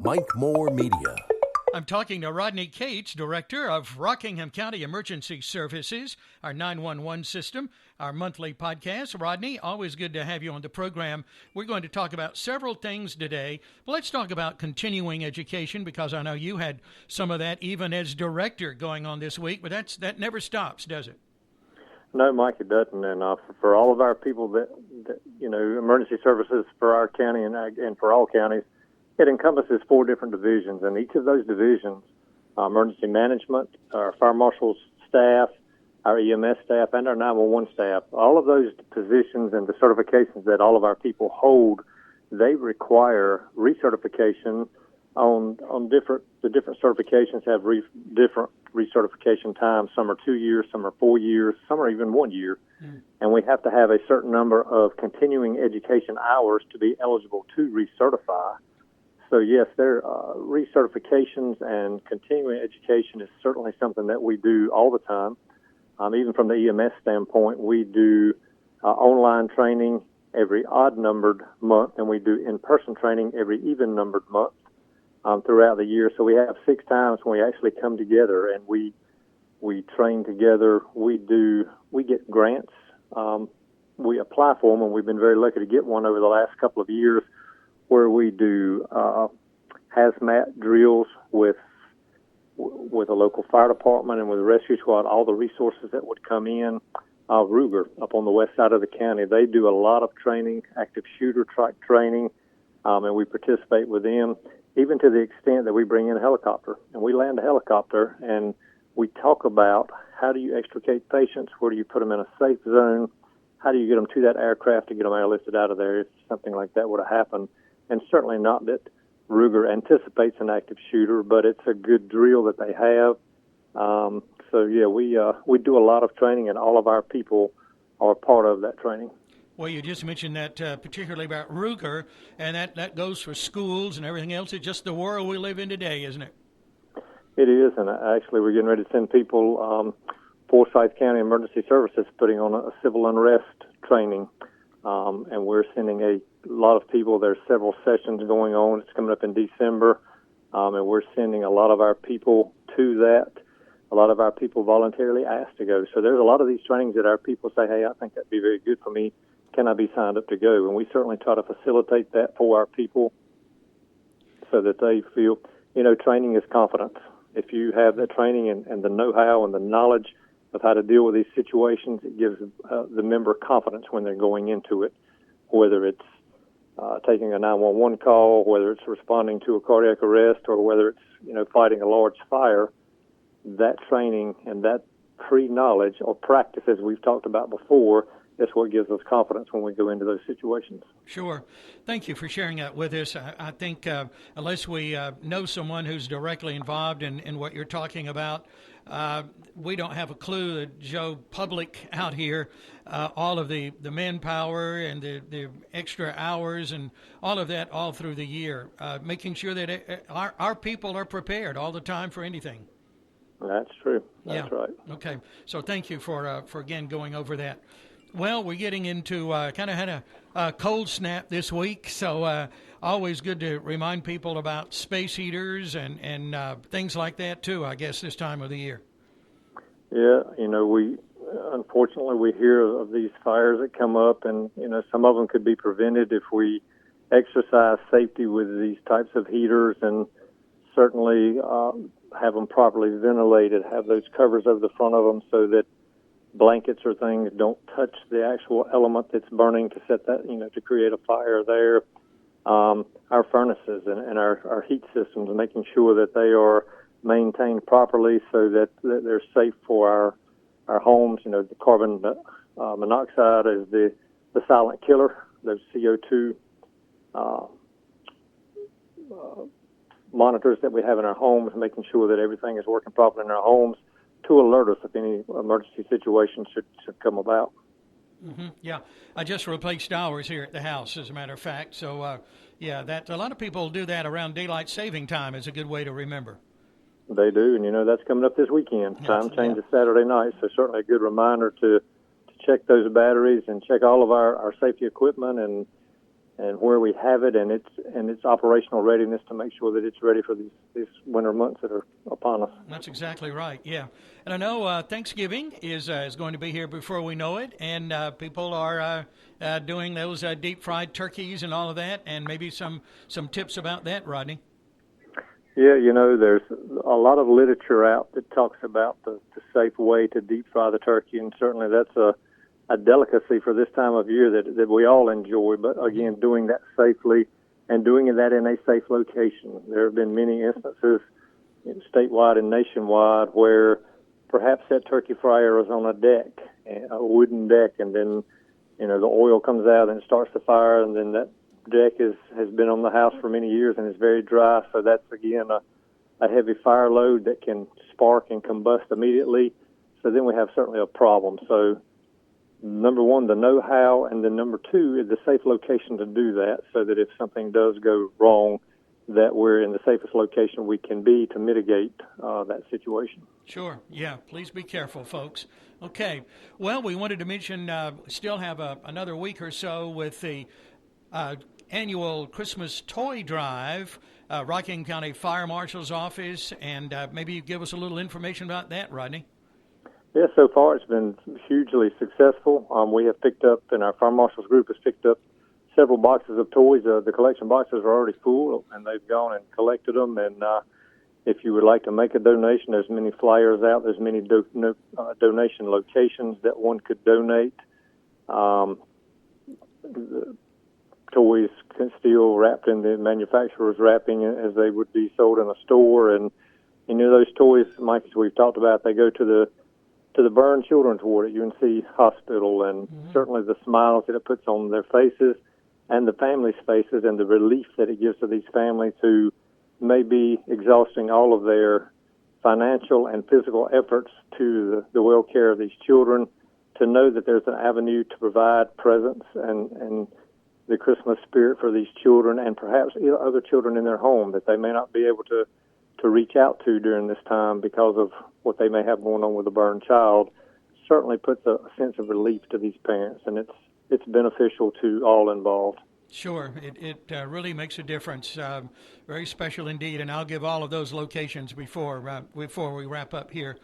Mike Moore Media. I'm talking to Rodney Cates, Director of Rockingham County Emergency Services, our 911 system, our monthly podcast. Rodney, always good to have you on the program. We're going to talk about several things today. But let's talk about continuing education, because I know you had some of that even as director going on this week, but that never stops, does it? No, Mike, it doesn't. And for all of our people that emergency services for our county and for all counties, it encompasses 4 different divisions, and each of those divisions, emergency management, our fire marshal's staff, our EMS staff, and our 911 staff, all of those positions and the certifications that all of our people hold, they require recertification on the different certifications have different recertification times. Some are 2 years, some are 4 years, some are even 1 year. And we have to have a certain number of continuing education hours to be eligible to recertify. So, yes, recertifications and continuing education is certainly something that we do all the time. Even from the EMS standpoint, we do online training every odd-numbered month, and we do in-person training every even-numbered month throughout the year. So we have 6 times when we actually come together and we train together. We get grants. We apply for them, and we've been very lucky to get one over the last couple of years, where we do hazmat drills with a local fire department and with the rescue squad, all the resources that would come in. Ruger, up on the west side of the county, they do a lot of training, active shooter training, and we participate with them, even to the extent that we bring in a helicopter. And we land a helicopter, and we talk about how do you extricate patients, where do you put them in a safe zone, how do you get them to that aircraft to get them airlifted out of there if something like that would have happened. And certainly not that Ruger anticipates an active shooter, but it's a good drill that they have. We do a lot of training, and all of our people are part of that training. Well, you just mentioned that particularly about Ruger, and that goes for schools and everything else. It's just the world we live in today, isn't it? It is, and actually we're getting ready to send people, Forsyth County Emergency Services putting on a civil unrest training, and we're sending a lot of people. There's several sessions going on. It's coming up in December, and we're sending a lot of our people to that. A lot of our people voluntarily asked to go. So there's a lot of these trainings that our people say, hey, I think that'd be very good for me. Can I be signed up to go? And we certainly try to facilitate that for our people so that they feel, training is confidence. If you have the training and the know-how and the knowledge of how to deal with these situations, it gives the member confidence when they're going into it, whether it's taking a 911 call, whether it's responding to a cardiac arrest, or whether it's, fighting a large fire. That training and that pre-knowledge or practice, as we've talked about before, that's what gives us confidence when we go into those situations. Sure. Thank you for sharing that with us. I think unless we know someone who's directly involved in what you're talking about, we don't have a clue that Joe Public out here, all of the manpower and the extra hours and all of that all through the year, making sure that our people are prepared all the time for anything. That's true. That's right. Okay. So thank you for again going over that. Well, we're getting into kind of had a cold snap this week, so always good to remind people about space heaters and things like that too, I guess, this time of the year. Yeah, we unfortunately we hear of these fires that come up, and some of them could be prevented if we exercise safety with these types of heaters, and certainly have them properly ventilated, have those covers over the front of them so that blankets or things don't touch the actual element that's burning to set that, to create a fire there. Our furnaces and our heat systems, making sure that they are maintained properly so that they're safe for our homes. The carbon monoxide is the silent killer. Those CO2 monitors that we have in our homes, making sure that everything is working properly in our homes to alert us if any emergency situation should come about. Mm-hmm. Yeah, I just replaced ours here at the house, as a matter of fact. So, that a lot of people do that around daylight saving time is a good way to remember. They do, and that's coming up this weekend. Time change is Saturday night, so certainly a good reminder to check those batteries and check all of our safety equipment and where we have it and its operational readiness to make sure that it's ready for these winter months that are upon us. That's exactly right. Yeah, and I know Thanksgiving is going to be here before we know it, and people are doing those deep fried turkeys and all of that, and maybe some tips about that, Rodney. Yeah, there's a lot of literature out that talks about the safe way to deep fry the turkey, and certainly that's a delicacy for this time of year that we all enjoy. But again, doing that safely and doing that in a safe location. There have been many instances statewide and nationwide where perhaps that turkey fryer is on a deck, a wooden deck, and then the oil comes out and it starts the fire, and then that deck has been on the house for many years and is very dry. So that's again a heavy fire load that can spark and combust immediately. So then we have certainly a problem. So number one, the know-how, and then number two is the safe location to do that, so that if something does go wrong, that we're in the safest location we can be to mitigate that situation. Sure. Yeah. Please be careful, folks. Okay. Well, we wanted to mention still have another week or so with the annual Christmas toy drive, Rockingham County Fire Marshal's Office, and maybe you give us a little information about that, Rodney. Yeah, so far it's been hugely successful. We have picked up, and our Fire Marshals group has picked up several boxes of toys. The collection boxes are already full, and they've gone and collected them. And if you would like to make a donation, there's many flyers out. There's many donation locations that one could donate. The toys can still wrapped in the manufacturer's wrapping as they would be sold in a store. And those toys, Mike, as we've talked about, they go to the Burn Children's Ward at UNC Hospital, and certainly the smiles that it puts on their faces and the families' faces, and the relief that it gives to these families who may be exhausting all of their financial and physical efforts to the well care of these children, to know that there's an avenue to provide presents and the Christmas spirit for these children, and perhaps other children in their home that they may not be able to reach out to during this time because of what they may have going on with a burned child, certainly puts a sense of relief to these parents, and it's beneficial to all involved. Sure, it really makes a difference. Very special indeed, and I'll give all of those locations before we wrap up here.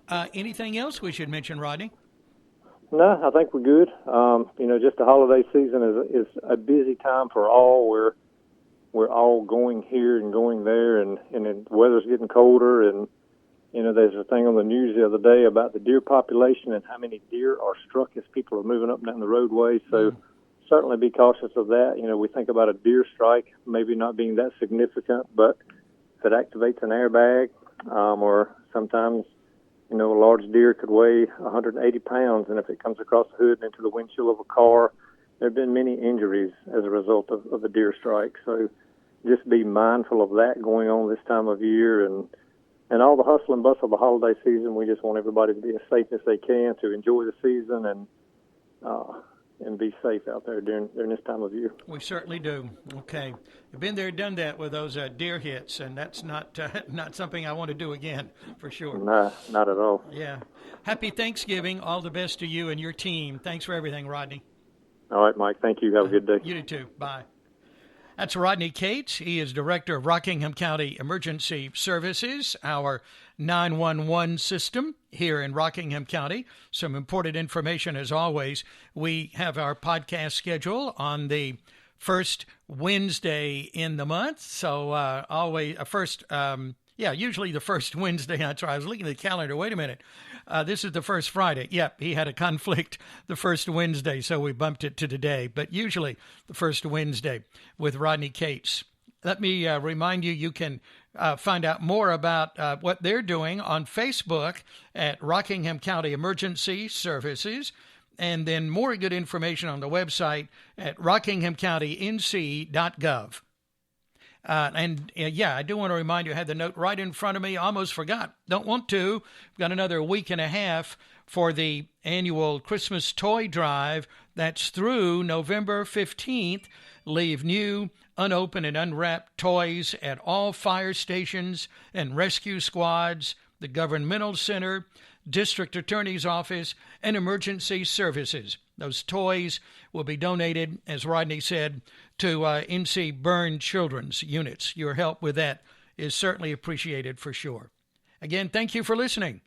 Anything else we should mention, Rodney? No, I think we're good. Just the holiday season is a busy time for all. We're all going here and going there, and the weather's getting colder. And there's a thing on the news the other day about the deer population and how many deer are struck as people are moving up and down the roadway. So certainly be cautious of that. We think about a deer strike maybe not being that significant, but if it activates an airbag, or sometimes a large deer could weigh 180 pounds, and if it comes across the hood and into the windshield of a car, there have been many injuries as a result of a deer strike. So just be mindful of that going on this time of year, and all the hustle and bustle of the holiday season. We just want everybody to be as safe as they can, to enjoy the season and be safe out there during this time of year. We certainly do. Okay. I've been there, done that with those deer hits, and that's not something I want to do again, for sure. Nah, not at all. Yeah. Happy Thanksgiving. All the best to you and your team. Thanks for everything, Rodney. All right, Mike. Thank you. Have a good day. You do too. Bye. That's Rodney Cates. He is Director of Rockingham County Emergency Services, our 911 system here in Rockingham County. Some important information as always. We have our podcast schedule on the first Wednesday in the month. So usually the first Wednesday. That's right. I was looking at the calendar. Wait a minute. This is the first Friday. Yep, he had a conflict the first Wednesday, so we bumped it to today. But usually the first Wednesday with Rodney Cates. Let me remind you can find out more about what they're doing on Facebook at Rockingham County Emergency Services, and then more good information on the website at rockinghamcountync.gov. I do want to remind you, I had the note right in front of me. Almost forgot. Don't want to. We've got another week and a half for the annual Christmas toy drive. That's through November 15th. Leave new, unopened, and unwrapped toys at all fire stations and rescue squads, the governmental center, district attorney's office, and emergency services. Those toys will be donated, as Rodney said, to NC Burn Children's Units. Your help with that is certainly appreciated for sure. Again, thank you for listening.